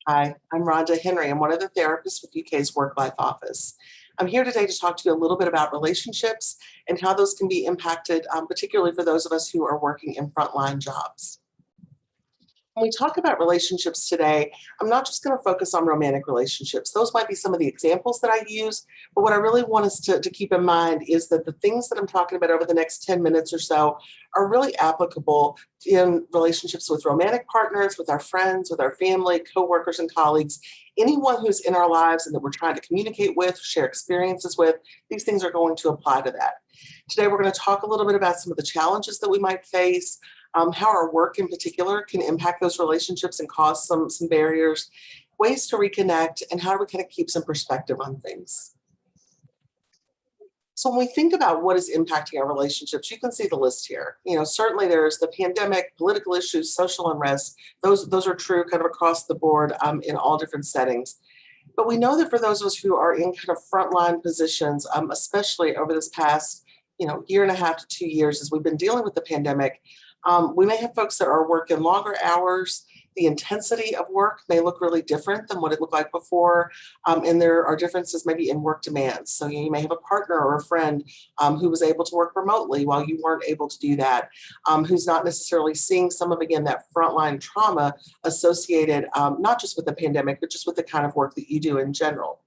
Hi, I'm Rhonda Henry. I'm one of the therapists with UK's Work Life Office. I'm here today to talk to you a little bit about relationships and how those can be impacted, particularly for those of us who are working in frontline jobs. When we talk about relationships today, I'm not just going to focus on romantic relationships. Those might be some of the examples that I use, but what I really want us to keep in mind is that the things that I'm talking about over the next 10 minutes or so are really applicable in relationships with romantic partners, with our friends, with our family, coworkers, and colleagues. Anyone who's in our lives and that we're trying to communicate with, share experiences with, these things are going to apply to that. Today, we're going to talk a little bit about some of the challenges that we might face, how our work in particular can impact those relationships and cause some barriers, ways to reconnect, and how do we kind of keep some perspective on things. So when we think about what is impacting our relationships, you can see the list here. Certainly there's the pandemic, political issues, social unrest. Those are true kind of across the board in all different settings. But we know that for those of us who are in kind of frontline positions, especially over this past year and a half to 2 years as we've been dealing with the pandemic, we may have folks that are working longer hours. The intensity of work may look really different than what it looked like before. And there are differences maybe in work demands. So you may have a partner or a friend who was able to work remotely while you weren't able to do that, who's not necessarily seeing some of, again, that frontline trauma associated not just with the pandemic, but just with the kind of work that you do in general.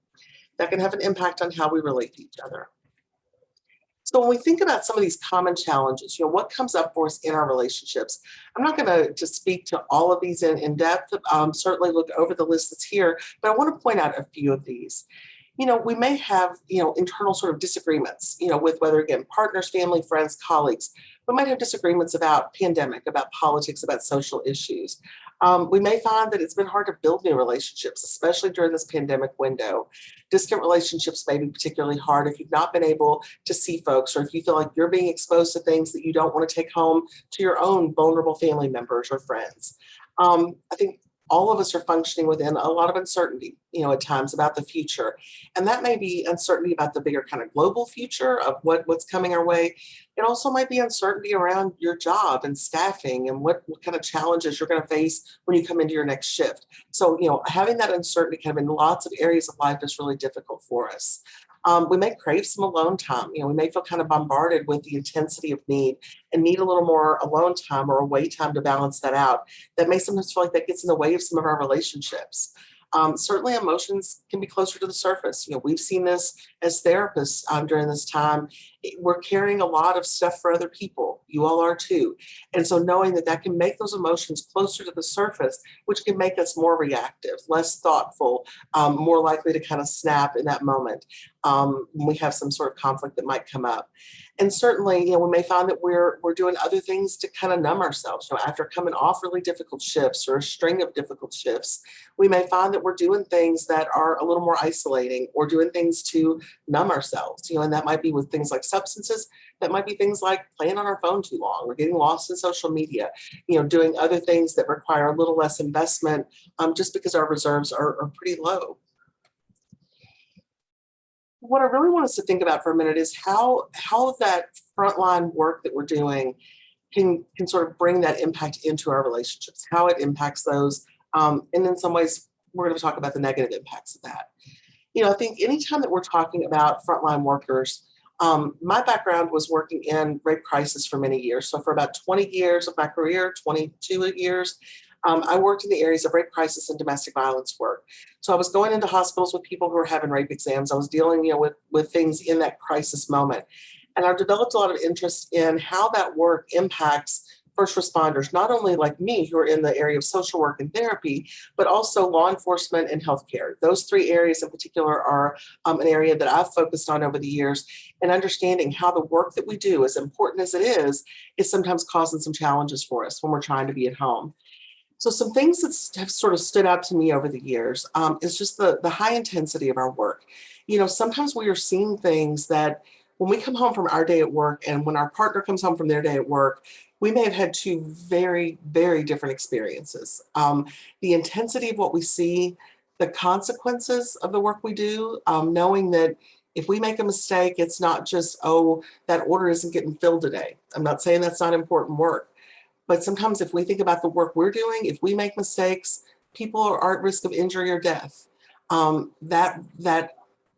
That can have an impact on how we relate to each other. So when we think about some of these common challenges, what comes up for us in our relationships? I'm not going to speak to all of these in depth, certainly look over the list that's here, but I want to point out a few of these. We may have, internal sort of disagreements, with whether, again, partners, family, friends, colleagues. We might have disagreements about pandemic, about politics, about social issues. We may find that it's been hard to build new relationships, especially during this pandemic window. Distant relationships may be particularly hard if you've not been able to see folks, or if you feel like you're being exposed to things that you don't want to take home to your own vulnerable family members or friends. I think all of us are functioning within a lot of uncertainty, at times about the future. And that may be uncertainty about the bigger kind of global future of what's coming our way. It also might be uncertainty around your job and staffing and what kind of challenges you're going to face when you come into your next shift. So, having that uncertainty kind of in lots of areas of life is really difficult for us. We may crave some alone time. We may feel kind of bombarded with the intensity of need and need a little more alone time or away time to balance that out. That may sometimes feel like that gets in the way of some of our relationships. Certainly emotions can be closer to the surface. We've seen this as therapists during this time. We're carrying a lot of stuff for other people. You all are too. And so knowing that can make those emotions closer to the surface, which can make us more reactive, less thoughtful, more likely to kind of snap in that moment when we have some sort of conflict that might come up. And certainly, we may find that we're doing other things to kind of numb ourselves. After coming off really difficult shifts or a string of difficult shifts, we may find that we're doing things that are a little more isolating or doing things to numb ourselves. And that might be with things like substances. That might be things like playing on our phone too long or getting lost in social media, doing other things that require a little less investment just because our reserves are pretty low. What I really want us to think about for a minute is how that frontline work that we're doing can sort of bring that impact into our relationships, how it impacts those. And in some ways, we're going to talk about the negative impacts of that. I think anytime that we're talking about frontline workers, my background was working in rape crisis for many years. So for about 20 years of my career, 22 years, I worked in the areas of rape crisis and domestic violence work. So I was going into hospitals with people who were having rape exams. I was dealing, with things in that crisis moment. And I've developed a lot of interest in how that work impacts first responders, not only like me who are in the area of social work and therapy, but also law enforcement and healthcare. Those three areas in particular are an area that I've focused on over the years, and understanding how the work that we do, as important as it is sometimes causing some challenges for us when we're trying to be at home. So some things that have sort of stood out to me over the years is just the high intensity of our work. Sometimes we are seeing things that when we come home from our day at work and when our partner comes home from their day at work, we may have had two very, very different experiences. The intensity of what we see, the consequences of the work we do, knowing that if we make a mistake, it's not just, oh, that order isn't getting filled today. I'm not saying that's not important work. But sometimes if we think about the work we're doing, if we make mistakes, people are at risk of injury or death. That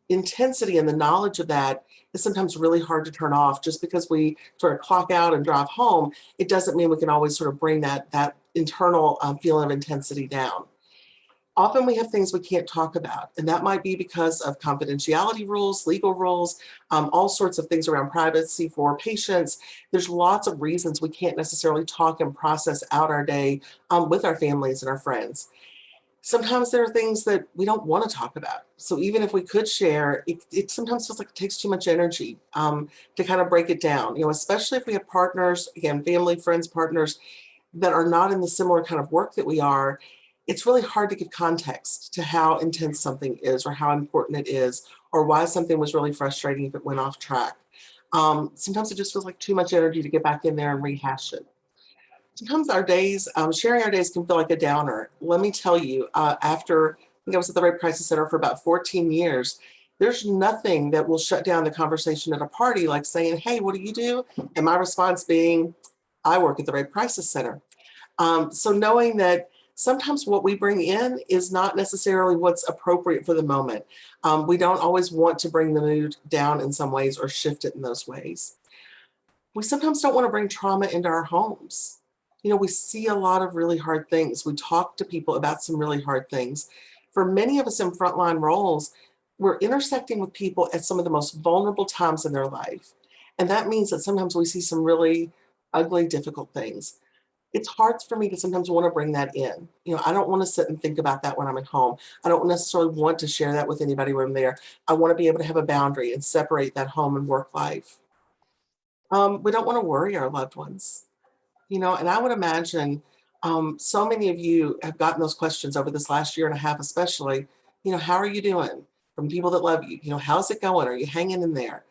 intensity and the knowledge of that is sometimes really hard to turn off. Just because we sort of clock out and drive home, it doesn't mean we can always sort of bring that internal feeling of intensity down. Often we have things we can't talk about, and that might be because of confidentiality rules, legal rules, all sorts of things around privacy for patients. There's lots of reasons we can't necessarily talk and process out our day with our families and our friends. Sometimes there are things that we don't want to talk about. So even if we could share, it sometimes feels like it takes too much energy to kind of break it down, especially if we have partners, again, family, friends, partners that are not in the similar kind of work that we are. It's really hard to give context to how intense something is or how important it is or why something was really frustrating if it went off track. Sometimes it just feels like too much energy to get back in there and rehash it. Sometimes our days, sharing our days can feel like a downer. Let me tell you, after I think I was at the Rape Crisis Center for about 14 years, there's nothing that will shut down the conversation at a party like saying, "Hey, what do you do?" And my response being, "I work at the Rape Crisis Center." So knowing that sometimes what we bring in is not necessarily what's appropriate for the moment. We don't always want to bring the mood down in some ways or shift it in those ways. We sometimes don't want to bring trauma into our homes. We see a lot of really hard things. We talk to people about some really hard things. For many of us in frontline roles, we're intersecting with people at some of the most vulnerable times in their life. And that means that sometimes we see some really ugly, difficult things. It's hard for me to sometimes want to bring that in. I don't want to sit and think about that when I'm at home. I don't necessarily want to share that with anybody when I'm there. I want to be able to have a boundary and separate that home and work life. We don't want to worry our loved ones, and I would imagine so many of you have gotten those questions over this last year and a half, especially, how are you doing? From people that love you, how's it going? Are you hanging in there?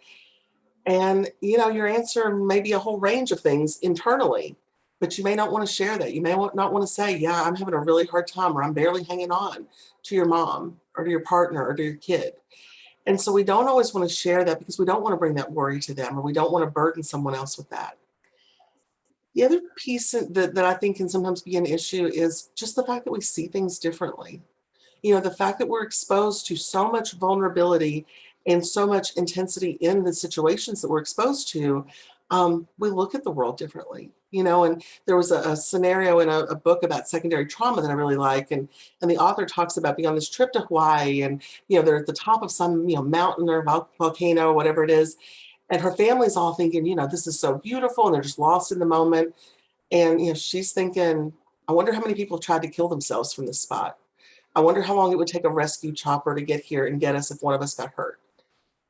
And, your answer may be a whole range of things internally, but you may not want to share that. You may not want to say, yeah, I'm having a really hard time, or I'm barely hanging on to your mom or to your partner or to your kid. And so we don't always want to share that because we don't want to bring that worry to them, or we don't want to burden someone else with that. The other piece that I think can sometimes be an issue is just the fact that we see things differently. The fact that we're exposed to so much vulnerability and so much intensity in the situations that we're exposed to, we look at the world differently. And there was a scenario in a book about secondary trauma that I really like, and the author talks about being on this trip to Hawaii, and they're at the top of some mountain or volcano, whatever it is, and her family's all thinking, this is so beautiful, and they're just lost in the moment. And she's thinking, I wonder how many people have tried to kill themselves from this spot. I wonder how long it would take a rescue chopper to get here and get us if one of us got hurt.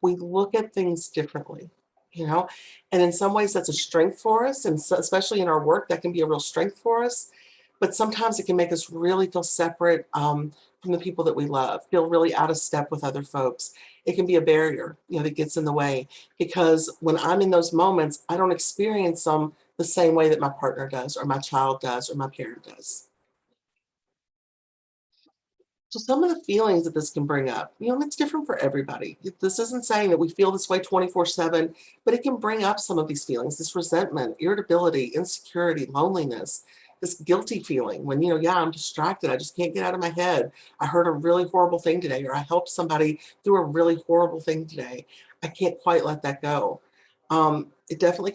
We look at things differently, and in some ways that's a strength for us. And so, especially in our work, that can be a real strength for us. But sometimes it can make us really feel separate from the people that we love, feel really out of step with other folks. It can be a barrier, that gets in the way, because when I'm in those moments, I don't experience them the same way that my partner does, or my child does, or my parent does. So some of the feelings that this can bring up, it's different for everybody. This isn't saying that we feel this way 24/7, but it can bring up some of these feelings, this resentment, irritability, insecurity, loneliness, this guilty feeling when, yeah, I'm distracted. I just can't get out of my head. I heard a really horrible thing today, or I helped somebody through a really horrible thing today. I can't quite let that go. It definitely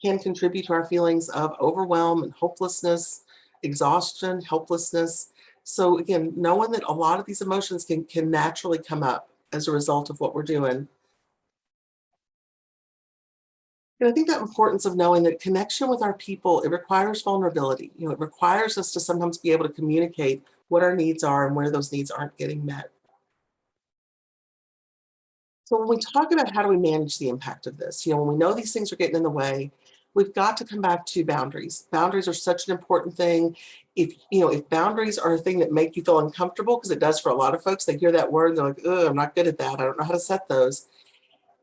can contribute to our feelings of overwhelm and hopelessness, exhaustion, helplessness. So again, knowing that a lot of these emotions can naturally come up as a result of what we're doing. And I think that importance of knowing that connection with our people, it requires vulnerability. It requires us to sometimes be able to communicate what our needs are and where those needs aren't getting met. So when we talk about how do we manage the impact of this, when we know these things are getting in the way, we've got to come back to boundaries. Boundaries are such an important thing. If boundaries are a thing that make you feel uncomfortable, because it does for a lot of folks, they hear that word, they're like, oh, I'm not good at that. I don't know how to set those.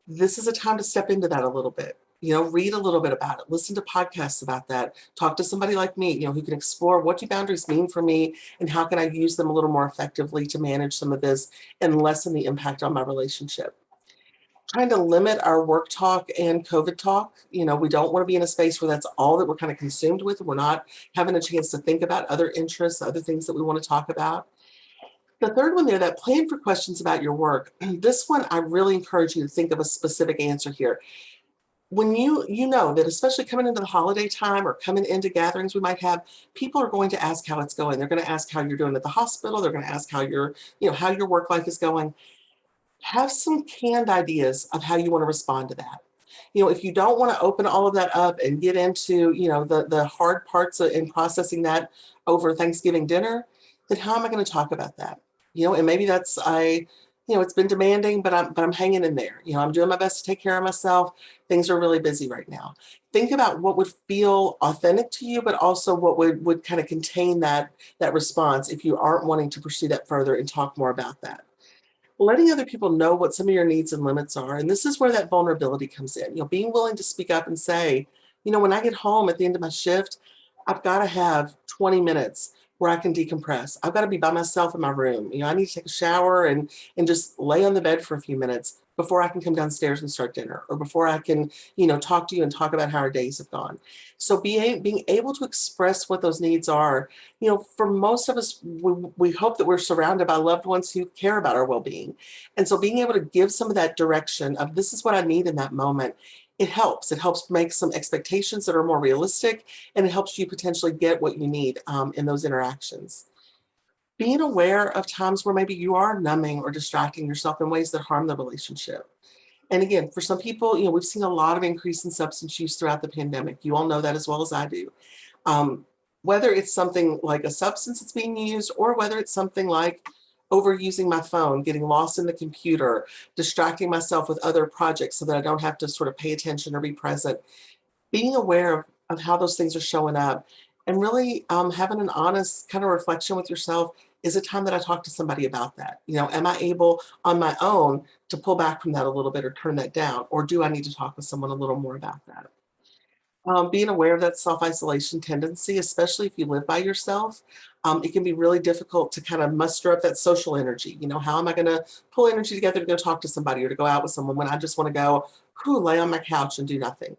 This is a time to step into that a little bit. Read a little bit about it, listen to podcasts about that, talk to somebody like me, who can explore what do boundaries mean for me and how can I use them a little more effectively to manage some of this and lessen the impact on my relationship. trying to limit our work talk and COVID talk. We don't want to be in a space where that's all that we're kind of consumed with. We're not having a chance to think about other interests, other things that we want to talk about. The third one there, that plan for questions about your work. This one, I really encourage you to think of a specific answer here. When you know that, especially coming into the holiday time or coming into gatherings we might have, people are going to ask how it's going. They're going to ask how you're doing at the hospital. They're going to ask how your work life is going. Have some canned ideas of how you want to respond to that. If you don't want to open all of that up and get into, the hard parts in processing that over Thanksgiving dinner, then how am I going to talk about that? And maybe it's been demanding, but I'm hanging in there. I'm doing my best to take care of myself. Things are really busy right now. Think about what would feel authentic to you, but also what would kind of contain that response if you aren't wanting to pursue that further and talk more about that. Letting other people know what some of your needs and limits are. And this is where that vulnerability comes in. Being willing to speak up and say, when I get home at the end of my shift, I've got to have 20 minutes where I can decompress. I've got to be by myself in my room. I need to take a shower and just lay on the bed for a few minutes before I can come downstairs and start dinner, or before I can, talk to you and talk about how our days have gone. So being able to express what those needs are, for most of us, we hope that we're surrounded by loved ones who care about our well-being. And so being able to give some of that direction of this is what I need in that moment, it helps. It helps make some expectations that are more realistic, and it helps you potentially get what you need in those interactions. Being aware of times where maybe you are numbing or distracting yourself in ways that harm the relationship. And again, for some people, we've seen a lot of increase in substance use throughout the pandemic. You all know that as well as I do. Um, Whether it's something like a substance that's being used, or whether it's something like overusing my phone, getting lost in the computer, distracting myself with other projects so that I don't have to sort of pay attention or be present. Being aware of how those things are showing up, and really having an honest kind of reflection with yourself. Is it time that I talk to somebody about that? Am I able on my own to pull back from that a little bit or turn that down? Or do I need to talk with someone a little more about that? Being aware of that self-isolation tendency, especially if you live by yourself, it can be really difficult to kind of muster up that social energy. How am I going to pull energy together to go talk to somebody or to go out with someone when I just want to go, lay on my couch and do nothing?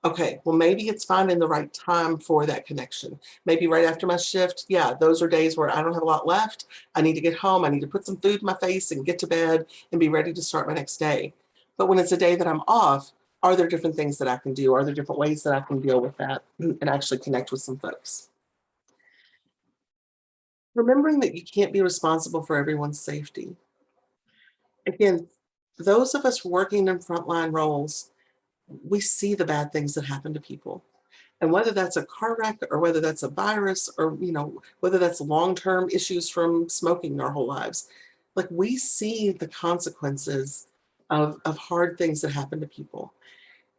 Okay, well, maybe it's finding the right time for that connection. Maybe right after my shift. Yeah, those are days where I don't have a lot left. I need to get home. I need to put some food in my face and get to bed and be ready to start my next day. But when it's a day that I'm off, are there different things that I can do? Are there different ways that I can deal with that and actually connect with some folks? Remembering that you can't be responsible for everyone's safety. Again, those of us working in frontline roles, we see the bad things that happen to people. And whether that's a car wreck or whether that's a virus or, whether that's long-term issues from smoking our whole lives, like we see the consequences of hard things that happen to people.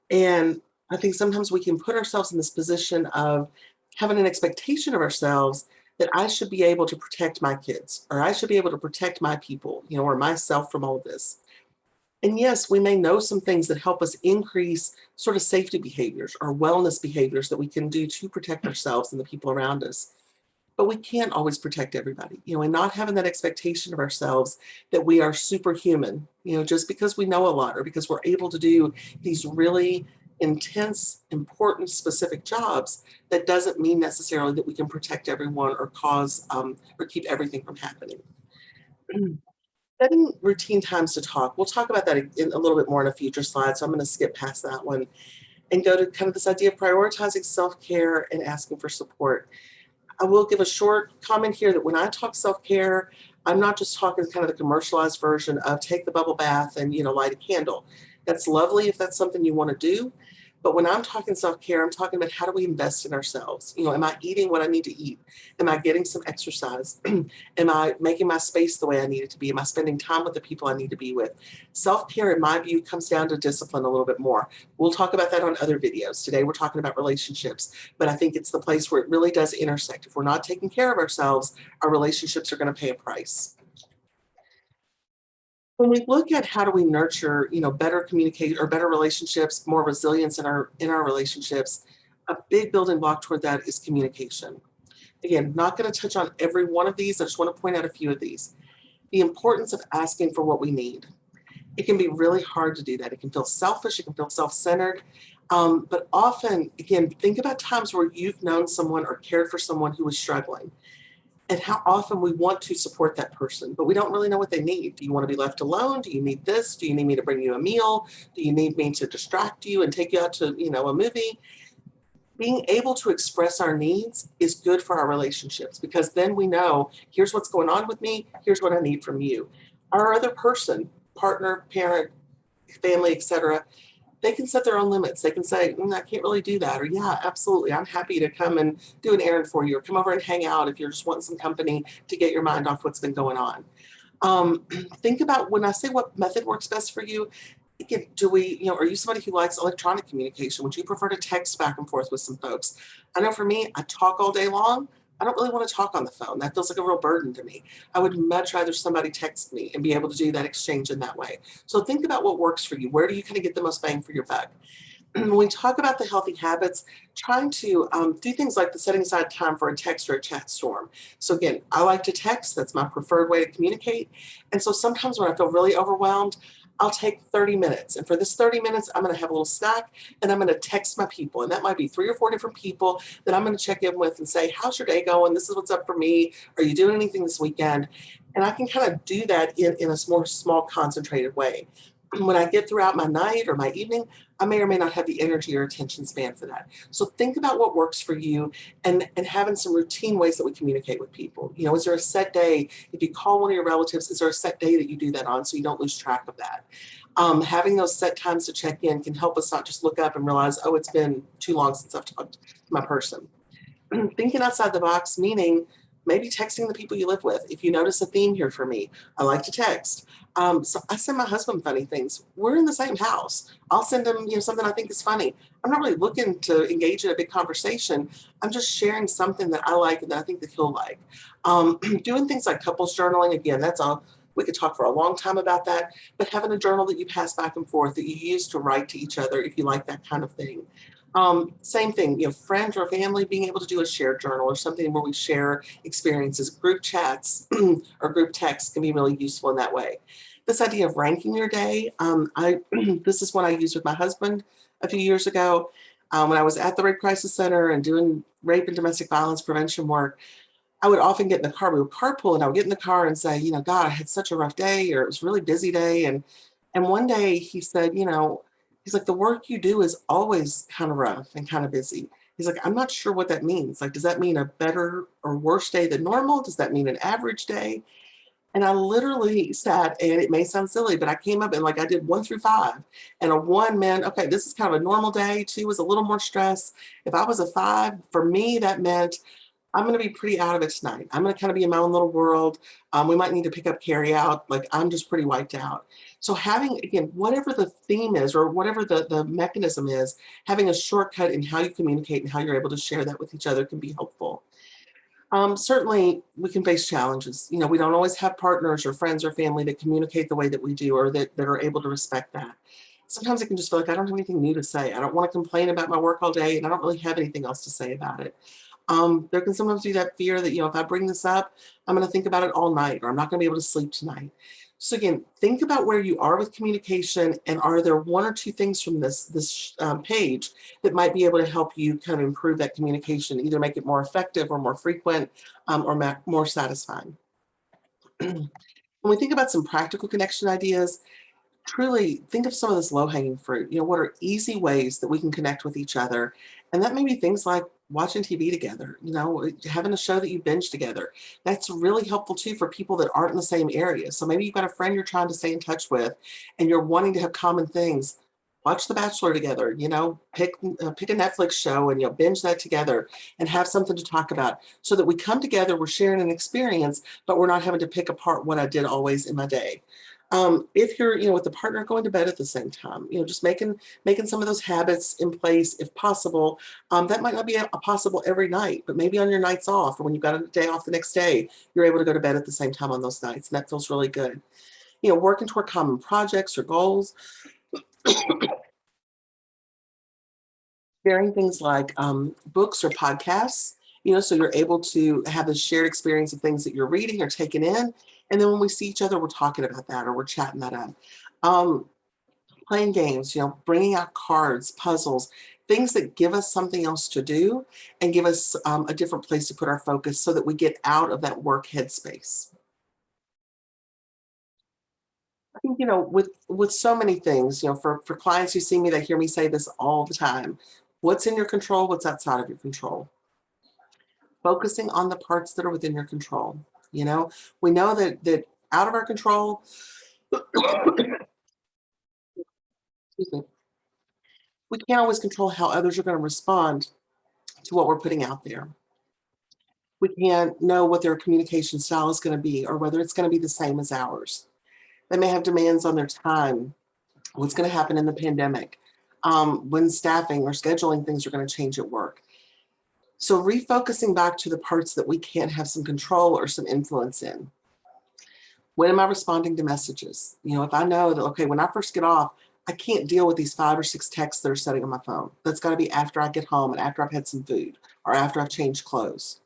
And I think sometimes we can put ourselves in this position of having an expectation of ourselves that I should be able to protect my kids, or I should be able to protect my people, or myself from all of this. And yes, we may know some things that help us increase sort of safety behaviors or wellness behaviors that we can do to protect ourselves and the people around us. But we can't always protect everybody, and not having that expectation of ourselves that we are superhuman, just because we know a lot or because we're able to do these really intense, important, specific jobs, that doesn't mean necessarily that we can protect everyone or cause or keep everything from happening. Setting routine times to talk. We'll talk about that in a little bit more in a future slide, so I'm going to skip past that one and go to kind of this idea of prioritizing self-care and asking for support. I will give a short comment here that when I talk self-care, I'm not just talking kind of the commercialized version of take the bubble bath and, light a candle. That's lovely if that's something you want to do. But when I'm talking self-care, I'm talking about how do we invest in ourselves? Am I eating what I need to eat? Am I getting some exercise? Am I making my space the way I need it to be? Am I spending time with the people I need to be with? Self-care, in my view, comes down to discipline a little bit more. We'll talk about that on other videos. Today, we're talking about relationships, but I think it's the place where it really does intersect. If we're not taking care of ourselves, our relationships are going to pay a price. When we look at how do we nurture, better communication or better relationships, more resilience in our relationships, a big building block toward that is communication. Again, not going to touch on every one of these. I just want to point out a few of these. The importance of asking for what we need. It can be really hard to do that. It can feel selfish, it can feel self-centered. But often, again, think about times where you've known someone or cared for someone who was struggling, and how often we want to support that person, but we don't really know what they need. Do you want to be left alone? Do you need this? Do you need me to bring you a meal? Do you need me to distract you and take you out to, a movie? Being able to express our needs is good for our relationships, because then we know, here's what's going on with me, here's what I need from you. Our other person, partner, parent, family, etc., they can set their own limits. They can say, I can't really do that. Or, yeah, absolutely. I'm happy to come and do an errand for you, or come over and hang out if you're just wanting some company to get your mind off what's been going on. Um, think about, when I say what method works best for you, again, are you somebody who likes electronic communication? Would you prefer to text back and forth with some folks? I know for me, I talk all day long. I don't really want to talk on the phone. That feels like a real burden to me. I would much rather somebody text me and be able to do that exchange in that way. So think about what works for you. Where do you kind of get the most bang for your buck? When we talk about the healthy habits, trying to do things like the setting aside time for a text or a chat storm. So again, I like to text. That's my preferred way to communicate. And so sometimes when I feel really overwhelmed, I'll take 30 minutes. And for this 30 minutes, I'm going to have a little snack and I'm going to text my people. And that might be 3 or 4 different people that I'm going to check in with and say, how's your day going? This is what's up for me. Are you doing anything this weekend? And I can kind of do that in a more small, concentrated way. When I get throughout my night or my evening, I may or may not have the energy or attention span for that. So think about what works for you, and having some routine ways that we communicate with people. Is there a set day? If you call one of your relatives, is there a set day that you do that on so you don't lose track of that? Having those set times to check in can help us not just look up and realize, oh, it's been too long since I've talked to my person. Thinking outside the box, meaning maybe texting the people you live with. If you notice a theme here for me, I like to text. So I send my husband funny things. We're in the same house. I'll send him, something I think is funny. I'm not really looking to engage in a big conversation. I'm just sharing something that I like and that I think that he'll like. Doing things like couples journaling, again, that's all. We could talk for a long time about that, but having a journal that you pass back and forth that you use to write to each other if you like that kind of thing. Same thing, friends or family being able to do a shared journal or something where we share experiences. Group chats or group texts can be really useful in that way. This idea of ranking your day, I this is one I used with my husband a few years ago when I was at the Rape Crisis Center and doing rape and domestic violence prevention work. I would often get in the car. We would carpool, and I would get in the car and say, God, I had such a rough day, or it was a really busy day. And one day he said, he's like, the work you do is always kind of rough and kind of busy. He's like, I'm not sure what that means. Like, does that mean a better or worse day than normal? Does that mean an average day? And I literally sat, and it may sound silly, but I came up and like I did 1 through 5. And a 1 meant, okay, this is kind of a normal day. 2 was a little more stress. If I was a 5, for me, that meant I'm going to be pretty out of it tonight. I'm going to kind of be in my own little world. We might need to pick up carry out. Like, I'm just pretty wiped out. So having, again, whatever the theme is or whatever the mechanism is, having a shortcut in how you communicate and how you're able to share that with each other can be helpful. Certainly, we can face challenges. We don't always have partners or friends or family that communicate the way that we do, or that are able to respect that. Sometimes it can just feel like I don't have anything new to say. I don't want to complain about my work all day, and I don't really have anything else to say about it. There can sometimes be that fear that, if I bring this up, I'm going to think about it all night, or I'm not going to be able to sleep tonight. So again, think about where you are with communication, and are there 1 or 2 things from this page that might be able to help you kind of improve that communication, either make it more effective or more frequent, or more satisfying. When we think about some practical connection ideas, truly think of some of this low-hanging fruit. What are easy ways that we can connect with each other? And that may be things like watching TV together, having a show that you binge together. That's really helpful too for people that aren't in the same area. So maybe you've got a friend you're trying to stay in touch with and you're wanting to have common things. Watch The Bachelor together, pick a Netflix show and binge that together and have something to talk about so that we come together, we're sharing an experience, but we're not having to pick apart what I did always in my day. If you're, with the partner, going to bed at the same time, just making some of those habits in place if possible. That might not be a possible every night, but maybe on your nights off or when you've got a day off the next day, you're able to go to bed at the same time on those nights. And that feels really good. Working toward common projects or goals, sharing things like books or podcasts, so you're able to have a shared experience of things that you're reading or taking in. And then when we see each other, we're talking about that or we're chatting that up. Um, Playing games, bringing out cards, puzzles, things that give us something else to do and give us a different place to put our focus so that we get out of that work headspace. I think, with so many things, for clients who see me, they hear me say this all the time. What's in your control? What's outside of your control? Focusing on the parts that are within your control. You know, we know that out of our control, excuse me, we can't always control how others are going to respond to what we're putting out there. We can't know what their communication style is going to be or whether it's going to be the same as ours. They may have demands on their time. What's going to happen in the pandemic? When staffing or scheduling things are going to change at work. So refocusing back to the parts that we can have some control or some influence in. When am I responding to messages? If I know that, okay, when I first get off, I can't deal with these 5 or 6 texts that are sitting on my phone. That's got to be after I get home and after I've had some food or after I've changed clothes.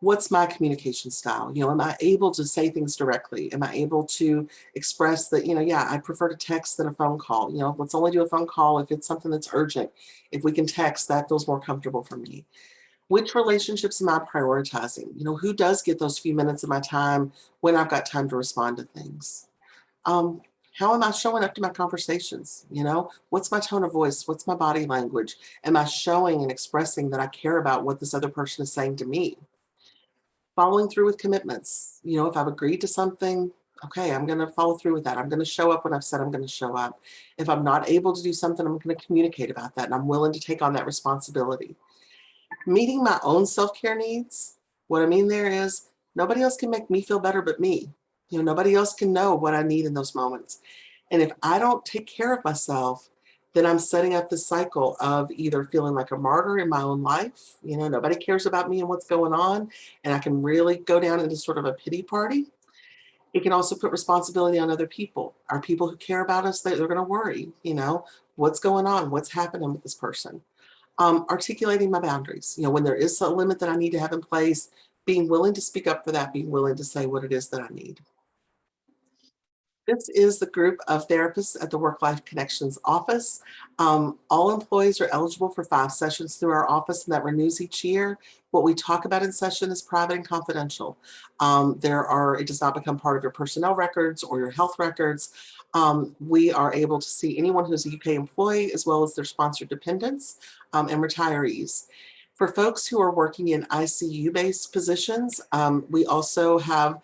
What's my communication style? Am I able to say things directly? Am I able to express that, yeah, I prefer to text than a phone call. Let's only do a phone call if it's something that's urgent. If we can text, that feels more comfortable for me. Which relationships am I prioritizing? Who does get those few minutes of my time when I've got time to respond to things? Um, how am I showing up to my conversations? What's my tone of voice? What's my body language? Am I showing and expressing that I care about what this other person is saying to me? Following through with commitments. If I've agreed to something, okay, I'm going to follow through with that. I'm going to show up when I've said I'm going to show up. If I'm not able to do something, I'm going to communicate about that and I'm willing to take on that responsibility. Meeting my own self-care needs. What I mean there is nobody else can make me feel better but me. Nobody else can know what I need in those moments. And if I don't take care of myself, then I'm setting up the cycle of either feeling like a martyr in my own life. Nobody cares about me and what's going on. And I can really go down into sort of a pity party. It can also put responsibility on other people. Our people who care about us, they're going to worry, what's going on? What's happening with this person? Articulating my boundaries. When there is a limit that I need to have in place, being willing to speak up for that, being willing to say what it is that I need. This is the group of therapists at the Work-Life Connections office. All employees are eligible for 5 sessions through our office, and that renews each year. What we talk about in session is private and confidential. It does not become part of your personnel records or your health records. We are able to see anyone who's a UK employee as well as their sponsored dependents and retirees. For folks who are working in ICU-based positions, we also have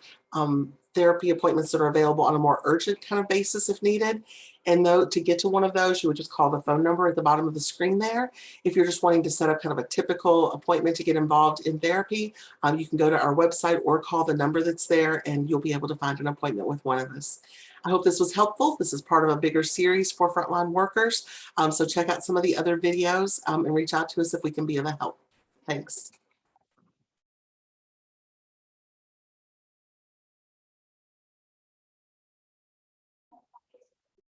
therapy appointments that are available on a more urgent kind of basis if needed. And though to get to one of those, you would just call the phone number at the bottom of the screen there. If you're just wanting to set up kind of a typical appointment to get involved in therapy, you can go to our website or call the number that's there and you'll be able to find an appointment with one of us. I hope this was helpful. This is part of a bigger series for frontline workers. So check out some of the other videos and reach out to us if we can be of help. Thanks.